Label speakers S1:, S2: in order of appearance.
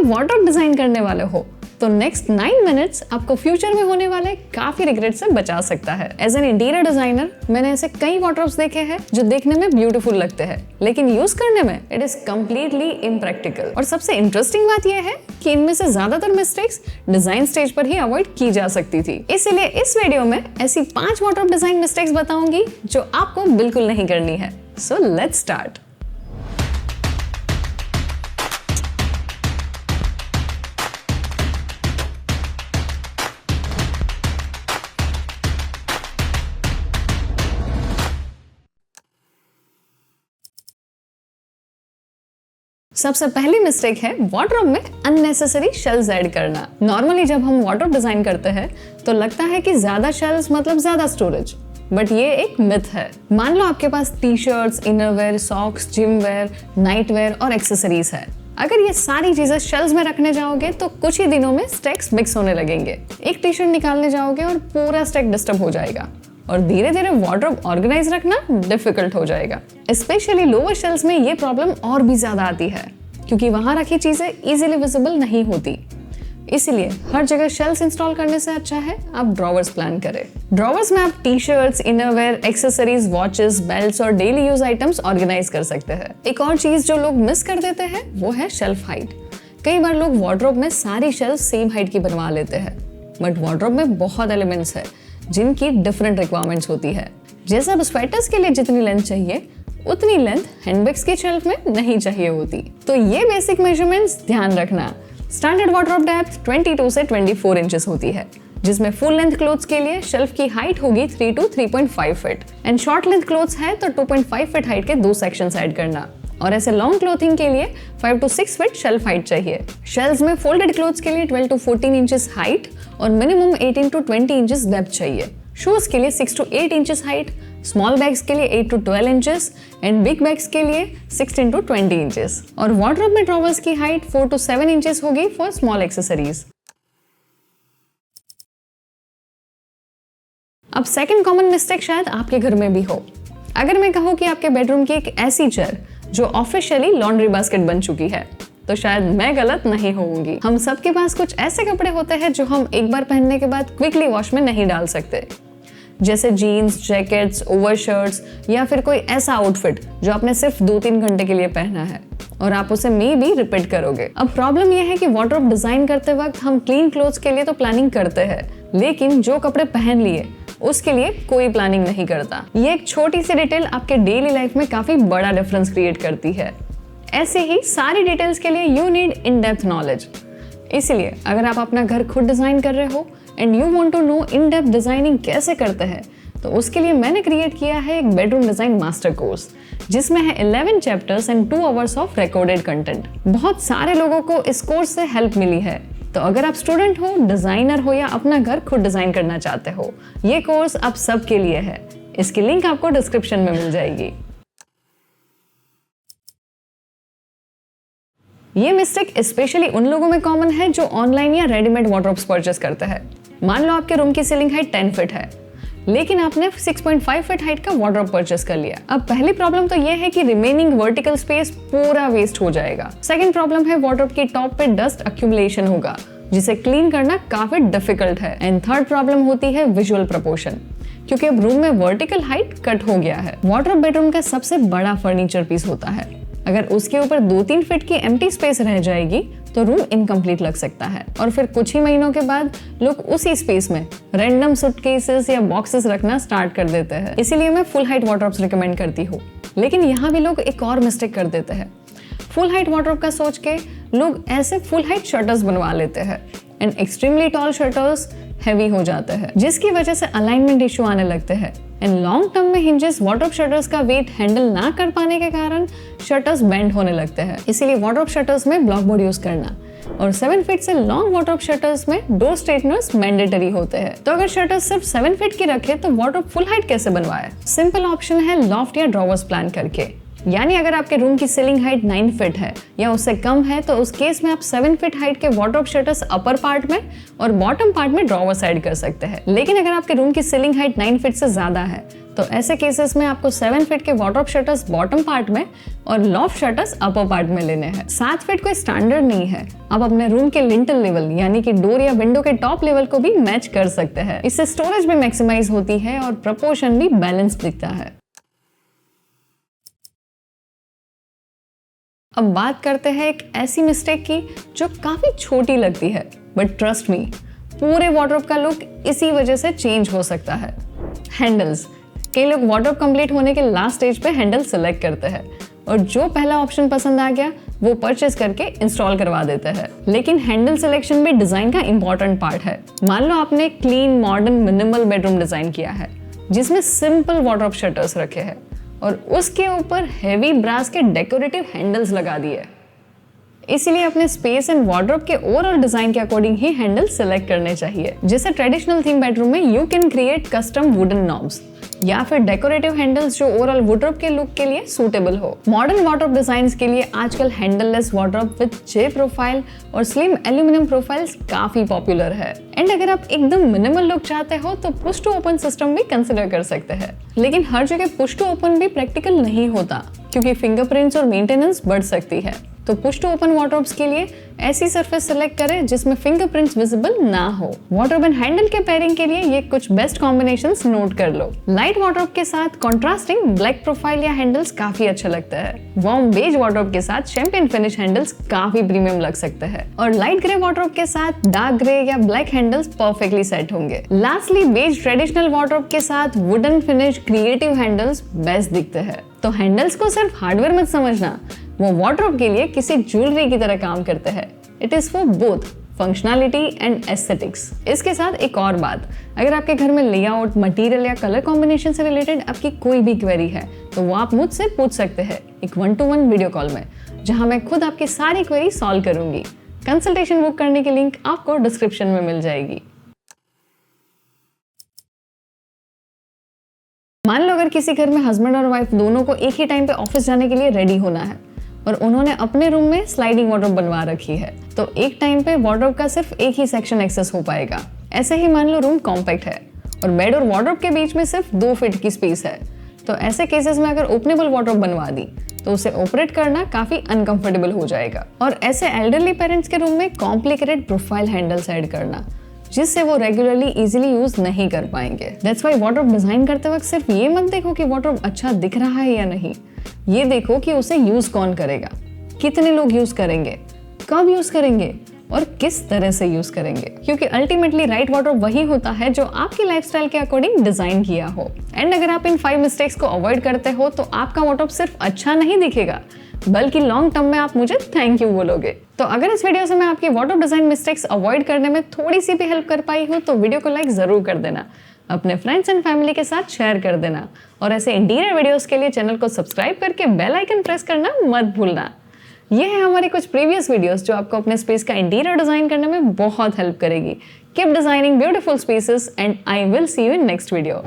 S1: Wardrobe design करने वाले हो तो नेक्स्ट 9 मिनट्स आपको फ्यूचर में होने वाले काफी रिग्रेट से बचा सकता है। एज एन इंटीरियर डिजाइनर मैंने ऐसे कई वार्डरोब्स देखे हैं जो देखने में ब्यूटीफुल लगते हैं लेकिन यूज करने में इट इज कम्प्लीटली इम्प्रैक्टिकल। और सबसे इंटरेस्टिंग बात यह है कि इनमें से ज्यादातर मिस्टेक्स डिजाइन स्टेज पर ही अवॉइड की जा सकती थी। इसीलिए इस वीडियो में ऐसी 5 वार्डरोब डिजाइन मिस्टेक्स बताऊंगी जो आपको बिल्कुल नहीं करनी है। So let's start. सबसे पहली मिस्टेक है वार्डरोब में अननेसेसरी शेल्स ऐड करना। नॉर्मली जब हम वार्डरोब डिजाइन करते हैं तो लगता है कि ज्यादा शेल्स मतलब ज्यादा स्टोरेज, बट ये एक मिथ है। मान लो आपके पास T shirts, innerwear, socks, gym wear, night wear और एक्सेसरीज है। अगर ये सारी चीजें शेल्स में रखने जाओगे तो कुछ ही दिनों में स्टैक्स मिक्स होने लगेंगे। एक टी शर्ट निकालने जाओगे और पूरा स्टैक डिस्टर्ब हो जाएगा और धीरे धीरे वार्डरोब ऑर्गेनाइज रखना डिफिकल्ट हो जाएगा। स्पेशली लोअर शेल्स में ये प्रॉब्लम और भी ज्यादा आती है क्योंकि वहां रखी चीजें इजीली विजिबल नहीं होती। इसीलिए हर जगह शेल्स इंस्टॉल करने से अच्छा है आप ड्रॉवर्स प्लान करें। ड्रॉवर्स में आप T shirts, innerwear, accessories, watches, belts और डेली यूज आइटम्स ऑर्गेनाइज कर सकते हैं। एक और चीज जो लोग मिस कर देते हैं वो है शेल्फ हाइट। कई बार लोग वार्डरोब में सारी शेल्फ सेम हाइट की बनवा लेते हैं, बट वार्डरोब में बहुत एलिमेंट्स है जिनकी डिफरेंट रिक्वायरमेंट्स होती है। जैसे अब स्वेटर्स के लिए जितनी लेंथ चाहिए उतनी लेंथ हैंडबैग्स की शेल्फ में नहीं चाहिए होती। तो ये बेसिक मेजरमेंट्स ध्यान रखना। स्टैंडर्ड वार्डरोब डेप्थ 22 से 24 इंचेस होती है, जिसमें फुल लेंथ क्लोथ्स के लिए शेल्फ की हाइट होगी 3 to 3.5 feet and short length clothes है तो 2.5 फीट हाइट के 2 सेक्शंस ऐड करना। और ऐसे लॉन्ग क्लोथिंग के लिए 5 to 6 फीट शेल्फ हाइट चाहिए। शेल्फ्स में फोल्डेड क्लोथ्स के लिए 12 to 14 इंचेस हाइट और मिनिमम 18 to 20 इंचेस डेप्थ चाहिए। शूज के लिए 6 to 8 inches height, small bags के लिए 8 to 12 inches and big bags के लिए 16 to 20 इंचेस। और वार्डरोब में ड्रॉवर्स की हाइट 4 to 7 इंचेस होगी फॉर स्मॉल एक्सेसरीज। अब सेकंड कॉमन मिस्टेक शायद आपके घर में भी हो। अगर मैं कहूँ कि आपके बेडरूम की एक ऐसी चेयर जो ऑफिशियली लॉन्ड्री बास्केट बन चुकी है तो शायद मैं गलत नहीं होऊंगी। हम सबके पास कुछ ऐसे कपड़े होते हैं जो हम एक बार पहनने के बाद क्विकली वॉश में नहीं डाल सकते, जैसे जीन्स, जैकेट्स, ओवर शर्ट्स या फिर कोई ऐसा आउटफिट जो आपने सिर्फ 2-3 घंटे के लिए पहना है और आप उसे मे भी रिपीट करोगे। अब प्रॉब्लम यह है कि वार्डरोब डिजाइन करते वक्त हम क्लीन क्लोथ्स के लिए तो प्लानिंग करते हैं, लेकिन जो कपड़े पहन लिए उसके लिए कोई प्लानिंग नहीं करता। ये एक छोटी सी डिटेल आपके डेली लाइफ में काफी बड़ा डिफरेंस क्रिएट करती है। ऐसे ही सारी डिटेल्स के लिए you need in depth knowledge. इसलिए अगर आप अपना घर खुद डिजाइन कर रहे हो and you want to know in depth designing कैसे करते हैं तो उसके लिए मैंने क्रिएट किया है एक बेडरूम डिजाइन मास्टर कोर्स जिसमें है 11 chapters and 2 hours of recorded content. बहुत सारे लोगों को इस कोर्स से हेल्प मिली है, तो अगर आप स्टूडेंट हो, डिजाइनर हो या अपना घर खुद डिजाइन करना चाहते हो, ये कोर्स आप सबके लिए है। इसकी लिंक आपको डिस्क्रिप्शन में मिल जाएगी। ये मिस्टेक स्पेशली उन लोगों में कॉमन है जो ऑनलाइन या रेडीमेड वार्डरोब्स परचेस करते हैं। मान लो आपके रूम की सीलिंग हाइट 10 फीट है, लेकिन आपने 6.5 फीट हाइट का वार्डरोब परचेस कर लिया। अब पहली प्रॉब्लम तो ये है कि रिमेनिंग वर्टिकल स्पेस पूरा वेस्ट हो जाएगा। सेकंड प्रॉब्लम है वार्डरोब की टॉप पे डस्ट अक्यूमुलेशन होगा जिसे क्लीन करना काफी डिफिकल्ट है। एंड थर्ड प्रॉब्लम होती है विजुअल प्रोपोर्शन, क्योंकि अब रूम में वर्टिकल हाइट कट हो गया है। वार्डरोब बेडरूम का सबसे बड़ा फर्नीचर पीस होता है। अगर उसके ऊपर 2-3 फीट की एम्प्टी स्पेस रह जाएगी तो रूम इनकम्प्लीट लग सकता है और फिर कुछ ही महीनों के बाद लोग उसी स्पेस में रैंडम सूटकेसेस या बॉक्सेस रखना स्टार्ट कर देते हैं। इसीलिए मैं फुल हाइट वार्डरोब्स रिकमेंड करती हूँ। लेकिन यहाँ भी लोग एक और मिस्टेक कर देते हैं। फुल हाइट वार्डरोब का सोच के लोग ऐसे फुल हाइट शटर्स बनवा लेते हैं and extremely tall shutters heavy हो जाते हैं, जिसकी वजह से अलाइनमेंट इशू आने लगते हैं। एंड लॉन्ग टर्म में हिंजेस वार्डरोब शटर्स का वेट हैंडल ना कर पाने के कारण शटर्स बेंड होने लगते हैं। इसीलिए वार्डरोब शटर्स में ब्लॉक बोर्ड यूज करना और 7 फीट से लॉन्ग वार्डरोब शटर्स में डोर स्ट्रेटनर्स मैंडेटरी होते हैं। तो अगर शटर्स सिर्फ 7 फीट की रखे तो वार्डरोब फुल हाइट कैसे बनवाए? सिंपल ऑप्शन है लॉफ्ट या ड्रॉवर्स प्लान करके। यानी अगर आपके रूम की सीलिंग हाइट 9 फीट है या उससे कम है तो उस केस में आप 7 फीट हाइट के वार्डरोब शटर्स अपर पार्ट में और बॉटम पार्ट में ड्रॉवर्स ऐड कर सकते हैं। लेकिन अगर आपके रूम की सीलिंग हाइट 9 फीट से ज्यादा है तो ऐसे केसेस में आपको 7 फीट के वार्डरोब शटर्स बॉटम पार्ट में और लॉफ्ट शटर्स अपर पार्ट में लेने हैं। 7 फीट कोई स्टैंडर्ड नहीं है, आप अपने रूम के लिंटल लेवल यानी कि डोर या विंडो के टॉप लेवल को भी मैच कर सकते हैं। इससे स्टोरेज भी मैक्सिमाइज होती है और प्रपोर्शन भी बैलेंस दिखता है। अब बात करते हैं एक ऐसी मिस्टेक की जो काफी छोटी लगती है, बट ट्रस्ट मी पूरे वार्डरोब का लुक इसी वजह से चेंज हो सकता है। हैंडल्स। कई लोग वार्डरोब कंप्लीट होने के लास्ट स्टेज पे हैंडल सेलेक्ट करते हैं और जो पहला ऑप्शन पसंद आ गया वो परचेज करके इंस्टॉल करवा देते हैं। लेकिन हैंडल सिलेक्शन भी डिजाइन का इंपॉर्टेंट पार्ट है। मान लो आपने clean modern minimal bedroom design किया है जिसमें सिंपल वार्डरोब शटर्स रखे हैं और उसके ऊपर हेवी ब्रास के डेकोरेटिव हैंडल्स लगा दिए। इसीलिए अपने स्पेस एंड वार्डरोब के ओवरऑल डिजाइन के अकॉर्डिंग ही हैंडल सेलेक्ट करने चाहिए। जैसे ट्रेडिशनल थीम बेडरूम में you can create custom wooden knobs या फिर डेकोरेटिव हैंडल्स जो ओवरऑल वार्डरोब के लुक के लिए सूटेबल हो। मॉडर्न वार्डरोब डिजाइन्स के लिए आजकल हैंडललेस वार्डरोब विद जे प्रोफाइल और स्लिम एल्यूमिनियम प्रोफाइल्स काफी पॉपुलर है। एंड अगर आप एकदम मिनिमल लुक चाहते हो तो पुश टू ओपन सिस्टम भी कंसिडर कर सकते हैं। लेकिन हर जगह पुश टू ओपन भी प्रैक्टिकल नहीं होता क्योंकि फिंगरप्रिंट्स और मेंटेनेंस बढ़ सकती है। तो पुश टू ओपन वार्डरोब्स के लिए ऐसी सरफेस सेलेक्ट करें जिसमें फिंगरप्रिंट्स विजिबल ना हो। वार्डरोब एंड हैंडल के पेयरिंग के लिए ये कुछ बेस्ट कॉम्बिनेशंस नोट कर लो। लाइट वार्डरोब के साथ कॉन्ट्रास्टिंग ब्लैक प्रोफाइल या हैंडल्स काफी अच्छे लगते हैं। वार्म बेज वार्डरोब के साथ चैंपियन फिनिश हैंडल्स काफी प्रीमियम लग सकते हैं और लाइट ग्रे वार्डरोब के साथ डार्क ग्रे या ब्लैक हैंडल्स परफेक्टली सेट होंगे। लास्टली बेज ट्रेडिशनल वार्डरोब के साथ wooden finish creative handles best दिखते हैं। तो हैंडल्स को सिर्फ हार्डवेयर मत समझना, वो वार्डरोब के लिए किसी ज्वेलरी की तरह काम करते हैं। It is for both functionality and aesthetics. इसके साथ एक और बात, अगर आपके घर में लेआउट, मटेरियल या कलर कॉम्बिनेशन से रिलेटेड आपकी कोई भी क्वेरी है तो वो आप मुझसे पूछ सकते हैं एक 1-to-1 वीडियो कॉल में, जहां मैं खुद आपकी सारी क्वेरी सॉल्व करूंगी। कंसल्टेशन बुक करने की लिंक आपको डिस्क्रिप्शन में मिल जाएगी। मान लो अगर किसी घर में हस्बैंड और वाइफ दोनों को एक ही टाइम पे ऑफिस जाने के लिए रेडी होना है और उन्होंने अपने रूम में स्लाइडिंग वार्डरोब बनवा रखी है, तो एक टाइम पे वार्डरोब का सिर्फ एक ही सेक्शन एक्सेस हो पाएगा। ऐसे ही मान लो रूम कॉम्पैक्ट है और बेड और वार्डरोब के बीच में सिर्फ 2 फीट की स्पेस है, तो ऐसे केसेस में अगर ओपनेबल वार्डरोब बनवा दी तो उसे ऑपरेट करना काफी अनकंफर्टेबल हो जाएगा। और ऐसे एल्डरली पेरेंट्स के रूम में कॉम्प्लिकेटेड प्रोफाइल हैंडल्स ऐड करना जिससे वो रेगुलरली इजीली यूज नहीं कर पाएंगे। दैट्स व्हाई वार्डरोब डिजाइन करते वक्त सिर्फ ये मत देखो कि वार्डरोब अच्छा दिख रहा है या नहीं, ये देखो कि उसे यूज कौन करेगा, कितने लोग यूज करेंगे, कब यूज करेंगे और किस तरह से यूज करेंगे। क्योंकि अल्टीमेटली राइट वार्डरोब वही होता है जो आपकी लाइफस्टाइल के अकॉर्डिंग डिजाइन किया हो। एंड अगर आप इन 5 मिस्टेक्स को अवॉइड करते हो तो आपका वार्डरोब सिर्फ अच्छा नहीं दिखेगा बल्कि लॉन्ग टर्म में आप मुझे थैंक यू बोलोगे। तो अगर इस वीडियो से मैं आपकी वार्डरोब डिजाइन मिस्टेक्स अवॉइड करने में थोड़ी सी भी हेल्प कर पाई हूँ तो वीडियो को लाइक जरूर कर देना, अपने फ्रेंड्स एंड फैमिली के साथ शेयर कर देना और ऐसे इंटीरियर वीडियोस के लिए चैनल को सब्सक्राइब करके बेल आइकन प्रेस करना मत भूलना। ये है हमारी कुछ प्रीवियस वीडियोस जो आपको अपने स्पेस का इंटीरियर डिजाइन करने में बहुत हेल्प करेगी। Keep designing beautiful spaces and I will see you in next video.